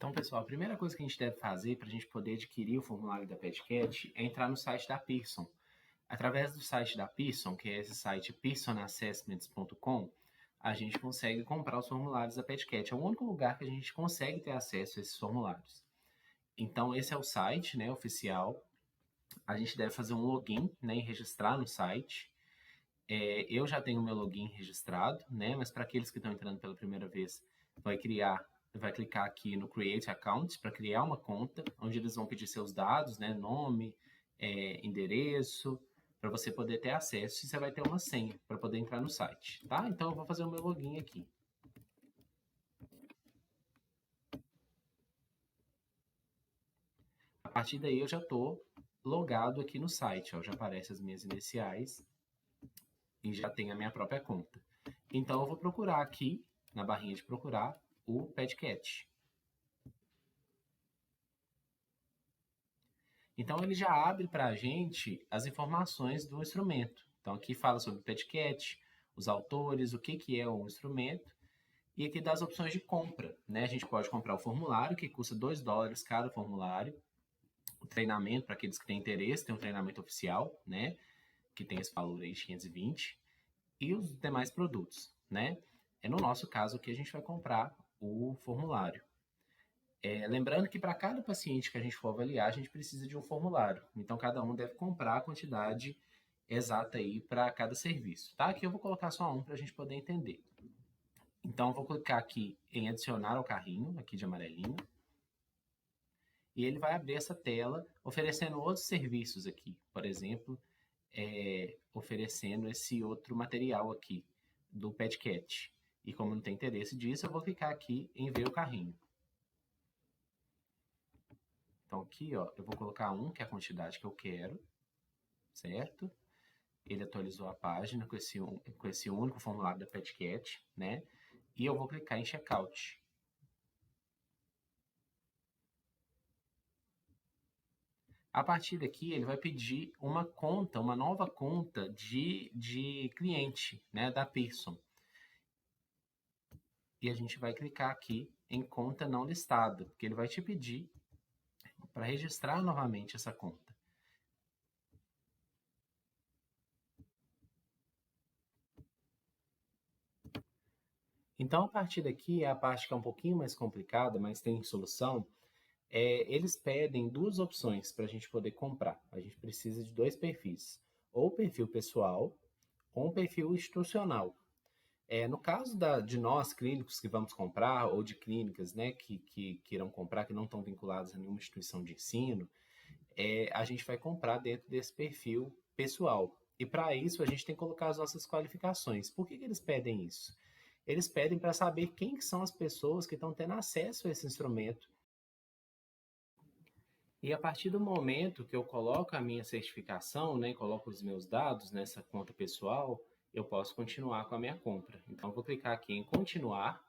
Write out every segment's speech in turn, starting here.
Então, pessoal, a primeira coisa que a gente deve fazer para a gente poder adquirir o formulário da PetCat é entrar no site da Pearson. Através do site da Pearson, que é esse site pearsonassessments.com, a gente consegue comprar os formulários da PetCat. É o único lugar que a gente consegue ter acesso a esses formulários. Então, esse é o site, né, oficial. A gente deve fazer um login, né, e registrar no site. Eu já tenho meu login registrado, né, mas para aqueles que estão entrando pela primeira vez, vai clicar aqui no Create Account para criar uma conta, onde eles vão pedir seus dados, né, nome, endereço, para você poder ter acesso, e você vai ter uma senha para poder entrar no site, tá? Então eu vou fazer o meu login aqui. A partir daí eu já estou logado aqui no site, ó, já aparecem as minhas iniciais e já tenho a minha própria conta. Então eu vou procurar aqui, na barrinha de procurar, o PetCat. Então ele já abre para a gente as informações do instrumento. Então aqui fala sobre o PetCat, os autores, o que é o instrumento, e aqui dá as opções de compra, né? A gente pode comprar o formulário, que custa $2 cada formulário, o treinamento, para aqueles que têm interesse, tem um treinamento oficial, né? Que tem esse valor aí de 520, e os demais produtos, né? No nosso caso aqui, a gente vai comprar o formulário. Lembrando que para cada paciente que a gente for avaliar, a gente precisa de um formulário. Então, cada um deve comprar a quantidade exata aí para cada serviço, tá? Aqui eu vou colocar só um para a gente poder entender. Então, eu vou clicar aqui em adicionar ao carrinho, aqui de amarelinho, e ele vai abrir essa tela oferecendo outros serviços aqui. Por exemplo, oferecendo esse outro material aqui do PetCat. E como não tem interesse disso, eu vou clicar aqui em ver o carrinho. Então aqui, ó, eu vou colocar um, que é a quantidade que eu quero, certo? Ele atualizou a página com esse único formulário da PetCat, né? E eu vou clicar em Checkout. A partir daqui, ele vai pedir uma conta, uma nova conta de cliente, né, da Pearson. E a gente vai clicar aqui em conta não listada, porque ele vai te pedir para registrar novamente essa conta. Então, a partir daqui é a parte que é um pouquinho mais complicada, mas tem solução. Eles pedem duas opções para a gente poder comprar. A gente precisa de dois perfis, ou o perfil pessoal, ou um perfil institucional. No caso de nós, clínicos, que vamos comprar, ou de clínicas, né, que irão comprar, que não estão vinculadas a nenhuma instituição de ensino, a gente vai comprar dentro desse perfil pessoal. E para isso, a gente tem que colocar as nossas qualificações. Por que eles pedem isso? Eles pedem para saber quem que são as pessoas que estão tendo acesso a esse instrumento. E a partir do momento que eu coloco a minha certificação, né, coloco os meus dados nessa conta pessoal, eu posso continuar com a minha compra. Então, eu vou clicar aqui em continuar.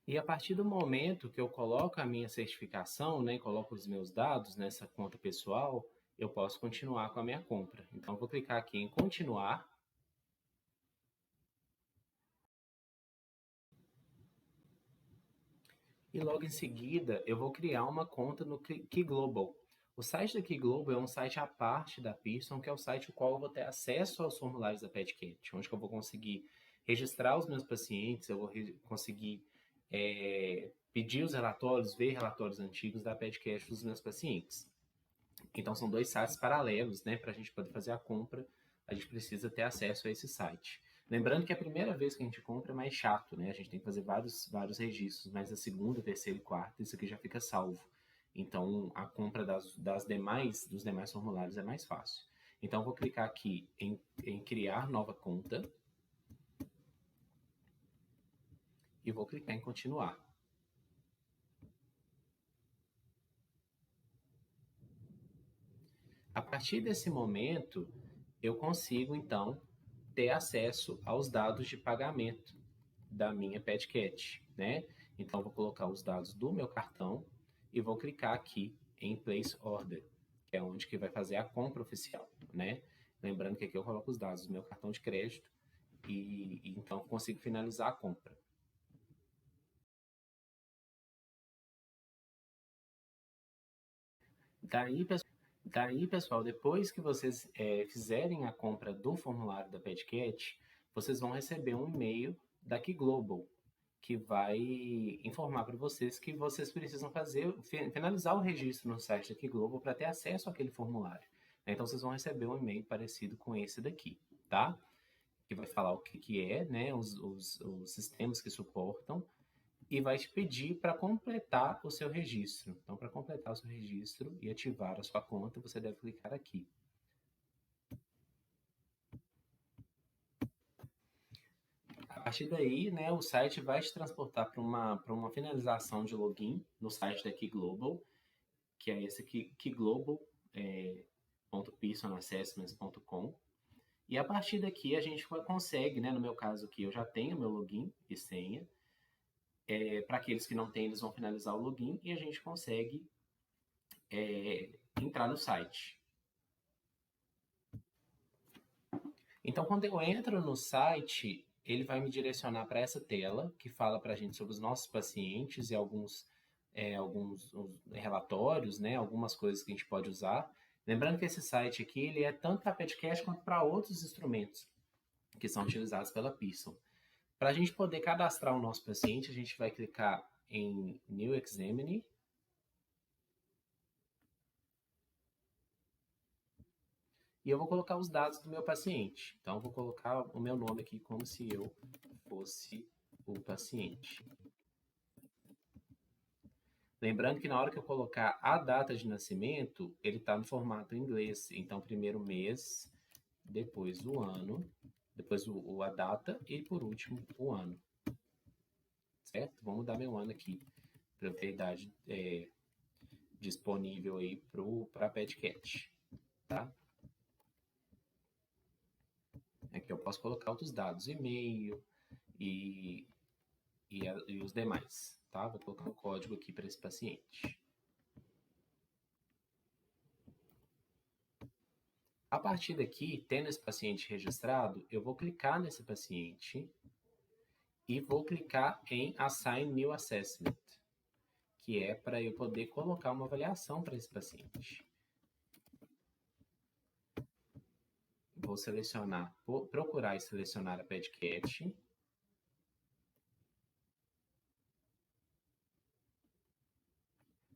E a partir do momento que eu coloco a minha certificação, né, coloco os meus dados nessa conta pessoal, eu posso continuar com a minha compra. Então, eu vou clicar aqui em continuar. E logo em seguida, eu vou criar uma conta no Key Global. O site da Key Global é um site à parte da Pearson, que é o site no qual eu vou ter acesso aos formulários da PetCat, onde eu vou conseguir registrar os meus pacientes, eu vou conseguir pedir os relatórios, ver relatórios antigos da PetCat dos meus pacientes. Então são dois sites paralelos, né? Para a gente poder fazer a compra, a gente precisa ter acesso a esse site. Lembrando que a primeira vez que a gente compra é mais chato, né? A gente tem que fazer vários registros, mas a segunda, terceira e quarta, isso aqui já fica salvo. Então a compra dos demais formulários é mais fácil. Então eu vou clicar aqui em criar nova conta e vou clicar em continuar. A partir desse momento, eu consigo então ter acesso aos dados de pagamento da minha PetCat, né? Então, vou colocar os dados do meu cartão e vou clicar aqui em Place Order. que é onde que vai fazer a compra oficial, né? Lembrando que aqui eu coloco os dados do meu cartão de crédito e então consigo finalizar a compra. Daí, pessoal, depois que vocês fizerem a compra do formulário da PetCat, vocês vão receber um e-mail da Key Global, que vai informar para vocês que vocês precisam finalizar o registro no site da Key Global para ter acesso àquele formulário. Então, vocês vão receber um e-mail parecido com esse daqui, tá? Que vai falar o que é, né? Os sistemas que suportam e vai te pedir para completar o seu registro. Então, para completar o seu registro e ativar a sua conta, você deve clicar aqui. A partir daí, né, o site vai te transportar para uma finalização de login no site da Key Global, que é esse aqui, keyglobal.personassessments.com. E a partir daqui a gente consegue, né, no meu caso aqui, eu já tenho meu login e senha. Para aqueles que não têm, eles vão finalizar o login e a gente consegue entrar no site. Então, quando eu entro no site, ele vai me direcionar para essa tela que fala para a gente sobre os nossos pacientes e alguns relatórios, né, algumas coisas que a gente pode usar. Lembrando que esse site aqui ele é tanto para Petcash quanto para outros instrumentos que são utilizados pela Pearson. Para a gente poder cadastrar o nosso paciente, a gente vai clicar em New Examine. E eu vou colocar os dados do meu paciente. Então, eu vou colocar o meu nome aqui como se eu fosse o paciente. Lembrando que na hora que eu colocar a data de nascimento, ele está no formato em inglês. Então, primeiro mês, depois o ano, depois a data e, por último, o ano. Certo? Vou mudar meu ano aqui para ter a idade disponível aí para a PetCat. Tá? Aqui eu posso colocar outros dados, e-mail e os demais, tá? Vou colocar um código aqui para esse paciente. A partir daqui, tendo esse paciente registrado, eu vou clicar nesse paciente e vou clicar em Assign New Assessment, que é para eu poder colocar uma avaliação para esse paciente. Vou selecionar, procurar e selecionar a PetCat.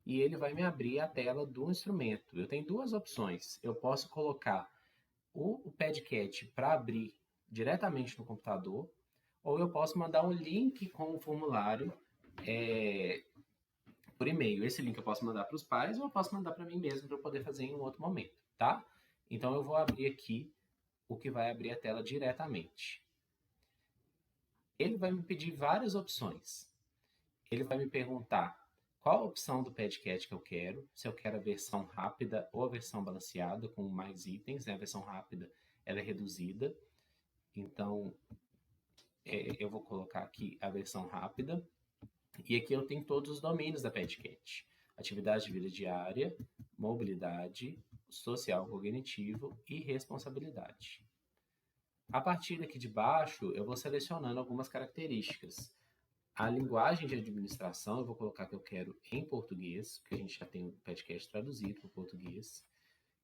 E ele vai me abrir a tela do instrumento. Eu tenho duas opções. Eu posso colocar o PetCat para abrir diretamente no computador, ou eu posso mandar um link com o formulário por e-mail. Esse link eu posso mandar para os pais ou eu posso mandar para mim mesmo para eu poder fazer em um outro momento, tá? Então eu vou abrir aqui o que vai abrir a tela diretamente. Ele vai me pedir várias opções. Ele vai me perguntar qual a opção do PetCat que eu quero, se eu quero a versão rápida ou a versão balanceada com mais itens, né? A versão rápida ela é reduzida, então eu vou colocar aqui a versão rápida, e aqui eu tenho todos os domínios da PetCat: atividade de vida diária, mobilidade, social cognitivo e responsabilidade. A partir daqui de baixo, eu vou selecionando algumas características. A linguagem de administração, eu vou colocar que eu quero em português, porque a gente já tem o PetCat traduzido para o português.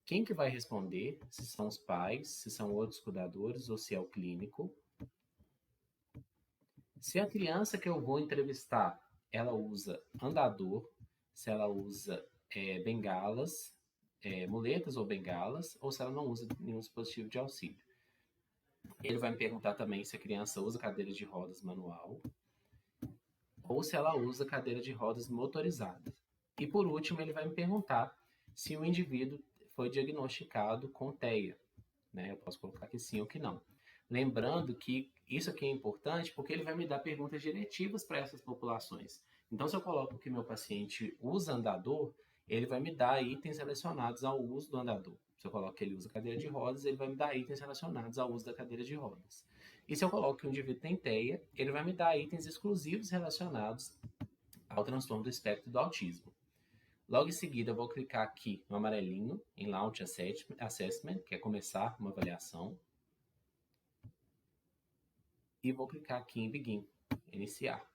Quem que vai responder, se são os pais, se são outros cuidadores ou se é o clínico. Se a criança que eu vou entrevistar, ela usa andador, se ela usa bengalas, muletas ou bengalas, ou se ela não usa nenhum dispositivo de auxílio. Ele vai me perguntar também se a criança usa cadeira de rodas manual ou se ela usa cadeira de rodas motorizada. E por último, ele vai me perguntar se o indivíduo foi diagnosticado com TEA. Né? Eu posso colocar que sim ou que não. Lembrando que isso aqui é importante porque ele vai me dar perguntas diretivas para essas populações. Então, se eu coloco que meu paciente usa andador, ele vai me dar itens relacionados ao uso do andador. Se eu coloco que ele usa cadeira de rodas, ele vai me dar itens relacionados ao uso da cadeira de rodas. E se eu coloco que o indivíduo tem TEA, ele vai me dar itens exclusivos relacionados ao transtorno do espectro do autismo. Logo em seguida, eu vou clicar aqui no amarelinho, em Launch Assessment, que é começar uma avaliação. E vou clicar aqui em Begin, iniciar.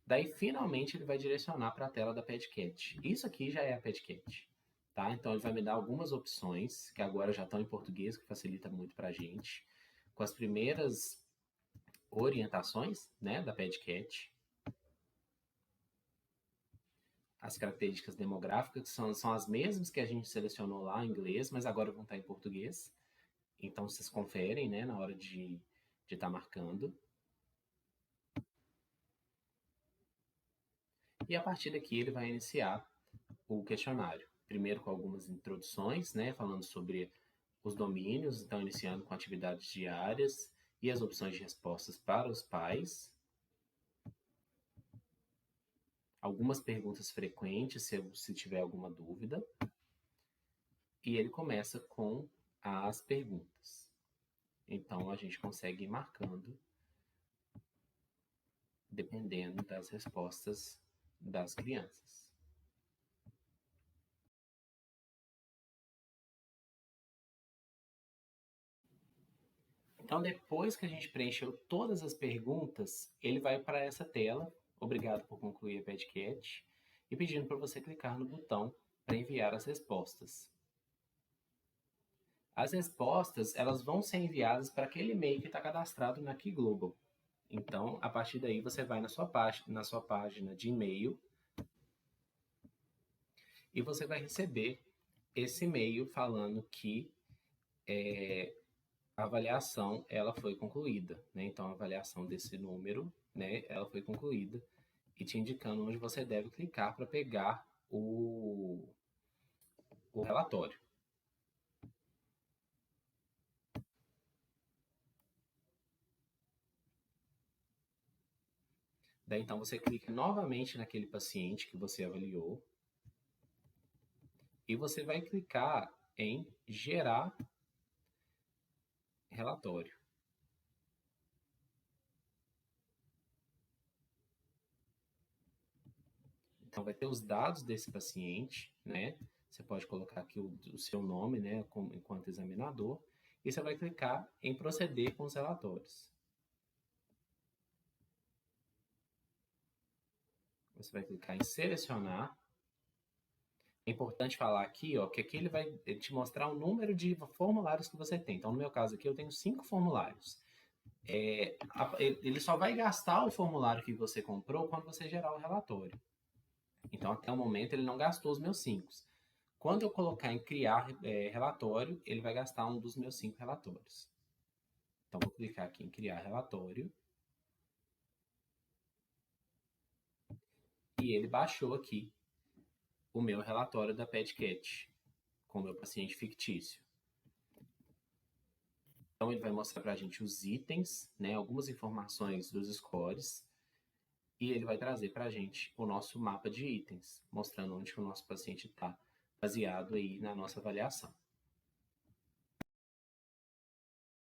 Daí, finalmente, ele vai direcionar para a tela da PadCat. Isso aqui já é a PadCat. Tá? Então, ele vai me dar algumas opções, que agora já estão em português, que facilita muito para a gente. Com as primeiras orientações, né, da PadCat. As características demográficas, que são as mesmas que a gente selecionou lá em inglês, mas agora vão estar em português. Então, vocês conferem, né, na hora de estar marcando. E a partir daqui ele vai iniciar o questionário. Primeiro com algumas introduções, né, falando sobre os domínios, então iniciando com atividades diárias e as opções de respostas para os pais. Algumas perguntas frequentes, se tiver alguma dúvida. E ele começa com as perguntas. Então a gente consegue ir marcando dependendo das respostas das crianças. Então, depois que a gente preencheu todas as perguntas, ele vai para essa tela, obrigado por concluir a PadCat, e pedindo para você clicar no botão para enviar as respostas. As respostas, elas vão ser enviadas para aquele e-mail que está cadastrado na Key Global. Então, a partir daí, você vai na sua página de e-mail e você vai receber esse e-mail falando que a avaliação ela foi concluída, né? Então a avaliação desse número, né, ela foi concluída e te indicando onde você deve clicar para pegar o relatório. Daí então você clica novamente naquele paciente que você avaliou e você vai clicar em gerar relatório. Então vai ter os dados desse paciente, né? Você pode colocar aqui o seu nome, né, enquanto examinador, e você vai clicar em proceder com os relatórios. Você vai clicar em selecionar. É importante falar aqui, ó, que aqui ele vai te mostrar o número de formulários que você tem. Então, no meu caso aqui, eu tenho 5 formulários. Ele só vai gastar o formulário que você comprou quando você gerar o relatório. Então, até o momento, ele não gastou os meus 5. Quando eu colocar em criar relatório, ele vai gastar um dos meus 5 relatórios. Então, vou clicar aqui em criar relatório. E ele baixou aqui o meu relatório da PadCat com o meu paciente fictício. Então, ele vai mostrar para a gente os itens, né, algumas informações dos scores, e ele vai trazer para a gente o nosso mapa de itens, mostrando onde o nosso paciente está, baseado aí na nossa avaliação.